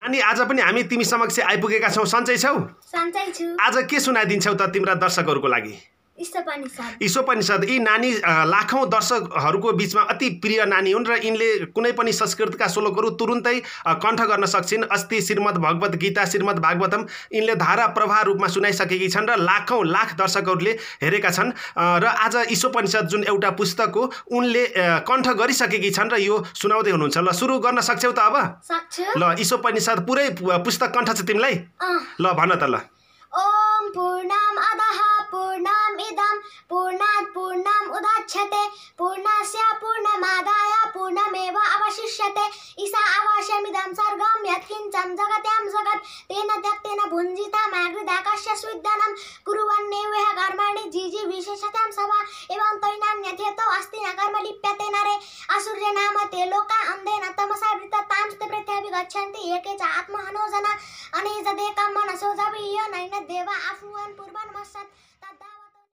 अनि आज पनि हामी तिमी समक्ष आइपुगेका छौं। सन्चै छौ? सन्चै छु। आज के सुनाइदिन्छौ त तिम्रा दर्शकहरूको लागि? ईशोपनिषद। यी नानी लाखौं दर्शकहरूको बीचमा अति प्रिय नानी हुन् र यिनले कुनै पनि संस्कृतका श्लोकहरू तुरुन्तै कण्ठ गर्न सक्छिन्। अस्ति श्रीमद् भगवत गीता, श्रीमद् भागवतम यिनले धारा प्रवाह रूपमा सुनाइसकेकी छन् र लाखौं लाख दर्शकहरूले हेरेका छन्। र आज ईशोपनिषद जुन एउटा पुस्तक हो उनले कण्ठ गरिसकेकी छन् र यो सुनाउँदै हुनुहुन्छ। ल सुरु गर्न सक्छौ त अब? सक्छु। ल ईशोपनिषद पुरै पुस्तक कण्ठ छ तिमीलाई? ल भन त ल। ओम पूर्णम अधः पूर्णम इदं पूर्णात् पूर्णम उदच्यते पूर्णस्य पूर्णमादाय पूर्णमेव अवशिष्यते ईशा अवश्यमिदं सर्वं यत्किञ्चं जगत्यां जगत् तेन त्यक्तेन भुञ्जिता मागृदाकाश्य स्विद्दनं कुर्वन्नेवः कर्माणि जीजी विशेषतां सभा एवं तैनान्यथेतो अस्ति न कर्म लिप्यते नरे असुर्य नाम ते लोका अन्धेन तमसा वृत्तां ते पृथ्वी गच्छन्ति एके च आत्महनो जना अनेजदेकं मनसो जवीय नैन देवा आफुवन् पूर्वन् मस्सत्